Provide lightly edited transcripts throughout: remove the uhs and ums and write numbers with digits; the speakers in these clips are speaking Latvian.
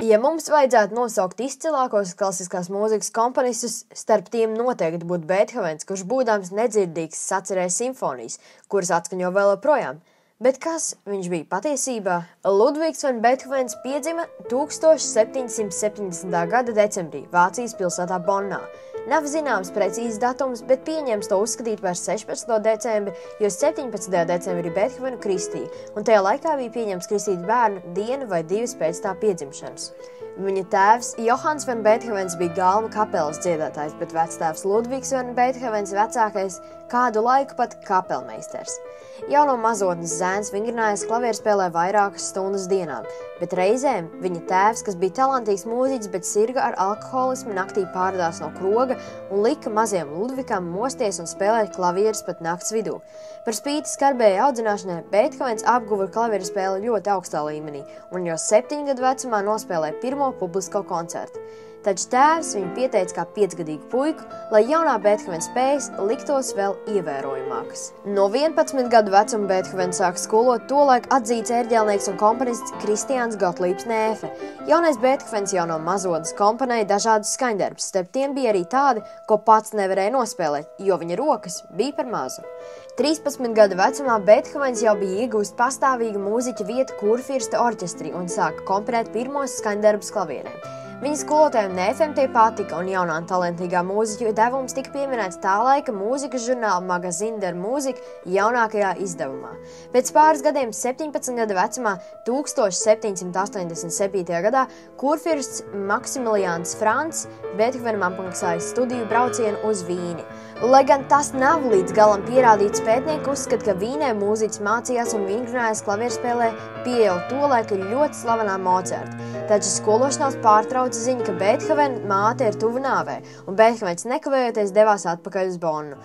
Ja mums vajadzētu nosaukt izcilākos klasiskās mūzikas komponistus, starp tiem noteikti būtu Beethovens, kurš būdams nedzirdīgs sacerēja simfonijas, kuras atskaņo vēl joprojām. Bet kas viņš bija patiesībā? Ludvigs van Beethovens piedzima 1770. gada decembrī Vācijas pilsētā Bonnā. Nav zināms precīzs datums, bet pieņems to uzskatīt par 16. decembri, jo 17. decembrī Beethovenu kristīja, un tajā laikā bija pieņems kristīt bērnu dienu vai divas pēc tā piedzimšanas. Viņa tēvs Johans van Beethovens bija galma kapelas dziedātājs, bet vectēvs Ludvigs van Beethovens vecākais kādu laiku pat kapelmeisters. Jau no mazotnes zēns vingrinājās klavierspēlē vairākas stundas dienām, bet reizēm viņa tēvs, kas bija talantīgs mūziķis, bet sirga ar alkoholismu, naktī pārdās no kroga un lika maziem Ludvigam mosties un spēlēt klavierus pat nakts vidū. Par spīti skarbējai audzināšanai Beethovens apguva klavierspēli ļoti augstā līmenī un jau 7 gadu vecumā nospēlēja pirmo publisko koncertu. Taču tēvs viņu pieteica kā 5-gadīgu puiku, lai jaunā Beethovena spējas liktos vēl ievērojamākas. No 11 gadu vecuma Beethovens sāka skolot tolaik atzīts ērģelnieks un komponists Kristiāns Gotlības Nēfe. Jaunais Beethovens jau no mazotnes komponēja dažādus skaņdarbus, starp tiem bija arī tādi, ko pats nevarēja nospēlēt, jo viņa rokas bija par mazu. 13 gadu vecumā Beethovens jau bija iegūst pastāvīgu mūziķa vietu kurfirsta orķestrī un sāka komponēt pirmos skaņdarbus klavierēm. Viņa skolotājiem Nēfem tie patika, un jaunā talantīgā mūziķu devums tika pieminēts tā laika mūzikas žurnāla Magazine der Musik jaunākajā izdevumā. Pēc pāris gadiem, 17 gadu vecumā, 1787. gadā, kurfirsts Maksimiliāns Frants Beethovenam apmaksāja studiju braucienu uz Vīni. Lai gan tas nav līdz galam pierādīts, pētnieki uzskata, ka Vīnē mūziķis mācījās un vingrinājās klavierspēlē pie jau tolaika ļoti slavenā Mocarta. Taču skološanās pārtrauca ziņa, ka Beethovena māte ir tuvu nāvei, un Beethovens nekavējoties devās atpakaļ uz Bonnu.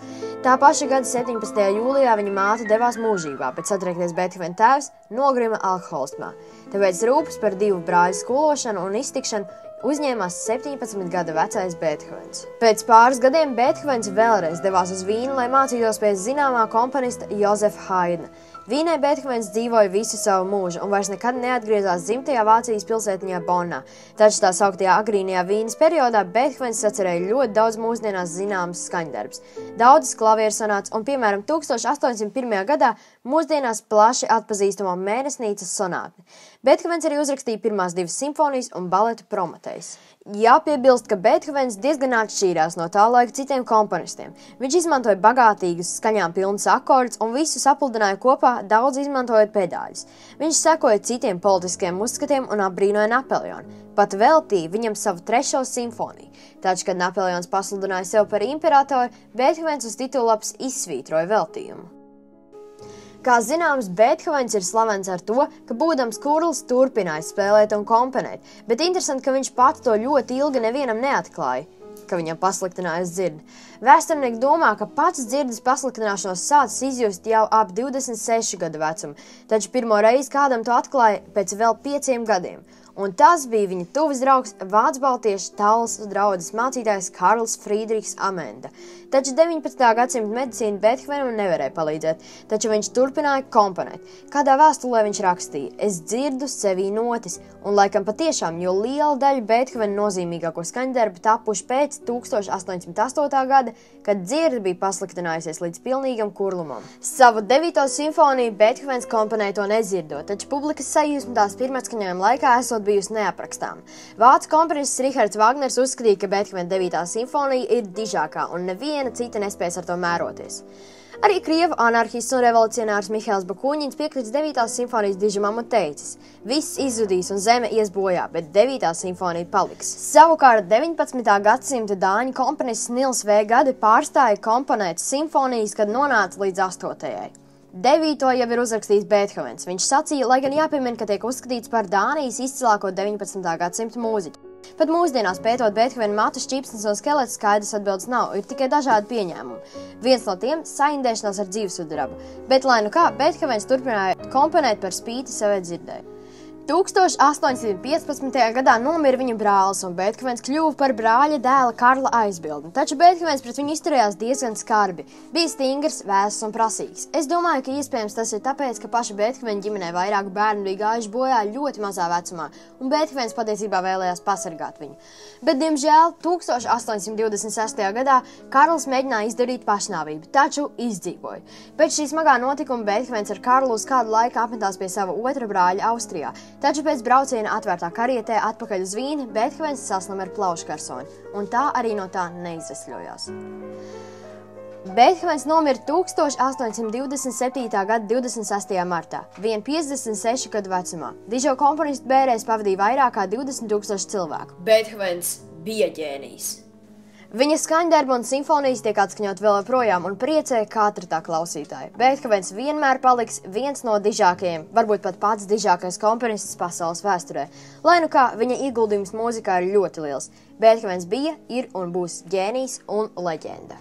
Tā paša gada 17. jūlijā viņa māte devās mūžībā, bet satriekties Beethovena tēvs nogrima alkoholismā. Tāpēc rūpes par divu brāļu skološanu un iztikšanu uzņēmās 17 gada vecais Beethovens. Pēc pāris gadiem Beethovens vēlreiz devās uz Vīnu, lai mācītos pie zināmā komponista Josefa Haidna. Vīnē Beethovens dzīvoja visu savu mūžu un vairs nekad neatgriezās dzimtajā Vācijas pilsētiņā Bonnā. Taču tā sauktajā agrīnajā Vīnes periodā Beethovens sacerēja ļoti daudz mūsdienās zināmas skaņdarbus, daudzas klavieru sonātas un, piemēram, 1801. gadā mūsdienās plaši atpazīstamo Mēnesnīcas sonātni. Beethovens arī uzrakstīja pirmās 2 simfonijas un baletu Prometejs. Jāpiebilst, ka Beethovens diezgan atšķīrās no tā laika citiem komponistiem. Viņš izmantoja bagātīgus skaņām pilnus akordus un visu sapludināja kopā, daudz izmantojot pedāļus. Viņš sekoja citiem politiskiem uzskatiem un apbrīnoja Napoleonu. Pat veltīja viņam savu 3. simfoniju. Taču, kad Napoleons pasludināja sev par imperatoru, Beethovens uz titulapas izsvītroja veltījumu. Kā zināms, Beethovens ir slavens ar to, ka būdams kurls turpināja spēlēt un komponēt, bet interesanti, ka viņš pats to ļoti ilgi nevienam neatklāja, ka viņam pasliktinājās dzirde. Vēsturnieki domā, ka pats dzirdes pasliktināšanos sācis izjust jau ap 26 gadu vecumu, taču pirmo reizi kādam to atklāja pēc vēl 5 gadiem. Un tas bija viņa tuvs draugs vācu-baltiešu taulas draudzes mācītājs Karls Friedrichs Amenda. Taču 19. gadsimta medicīna Beethovenam nevarēja palīdzēt, taču viņš turpināja komponēt. Kādā vēstulē viņš rakstīja: "Es dzirdu sevī notis", un laikam patiešām, jo liela daļa Beethovena nozīmīgāko skaņdarbu tapuši pēc 1808. gada, kad dzirde bija pasliktinājusies līdz pilnīgam kurlumam. Savu 9. simfoniju Beethovens komponēja to nedzirdot, taču publikas sajūsma tās pirmatskaņojuma laikā esot bijusi neaprakstām. Vācu komponists Richards Wagners uzskatīja, ka Beethovena 9. simfonija ir dižākā un neviena cita nespēs ar to mēroties. Arī krievu anarhists un revolucionārs Mihails Bakuņins piekritis 9. simfonijas dižumam un teicis: "Viss izzudīs un zeme ies bojā, bet 9. simfonija paliks." Savukārt 19. gadsimta dāņu komponists Nils V. Gadi pārstāja komponēt simfonijas, kad nonāca līdz 8. 9. jau ir uzrakstījis Beethovens. Viņš sacīja, lai gan jāpiemina, ka tiek uzskatīts par Dānijas izcilāko 19. gadsimta mūziķu. Pat mūsdienās pētot Beethovena matu šķīpsnes un skeletus skaidras atbildes nav, ir tikai dažādi pieņēmumi. Viens no tiem – saindēšanās ar dzīvesudrabu, bet lai nu kā, Beethovens turpināja komponēt par spīti savai dzirdēji. 1815. gadā nomira viņa brālis, un Beethovens kļuva par brāļa dēla Karla aizbildni. Taču Beethovens pret viņu izturējās diezgan skarbi, bija stingrs, vēsts un prasīgs. Es domāju, ka iespējams tas ir tāpēc, ka paša Beethovena ģimenē vairāki bērni bija gājuši bojā ļoti mazā vecumā, un Beethovens patiesībā vēlējās pasargāt viņu. Bet, diemžēl, 1826. gadā Karls mēģināja izdarīt pašnāvību, taču izdzīvoja. Pēc šī smagā notikuma Beethovens ar Karlu uz kādu laiku apmetās pie sava otra brāļa Austrijā. Taču pēc brauciena atvērtā karietē atpakaļ uz Vīni Beethovens saslima ar plauškarsoni, un tā arī no tā neizvesļojās. Beethovens nomira 1827. gada 26. martā, vien 56 gadu vecumā. Dižo komponistu bērēs pavadīja vairāk kā 20,000 cilvēku. Beethovens bija ģēnijs. Viņa skaņdarbi un simfonijas tiek atskaņot vēl joprojām un priecē katru tā klausītāju. Beethovens vienmēr paliks viens no dižākajiem, varbūt pat pats dižākais komponists pasaules vēsturē. Lai nu kā, viņa ieguldījums mūzikā ir ļoti liels. Beethovens bija, ir un būs ģēnijs un leģenda.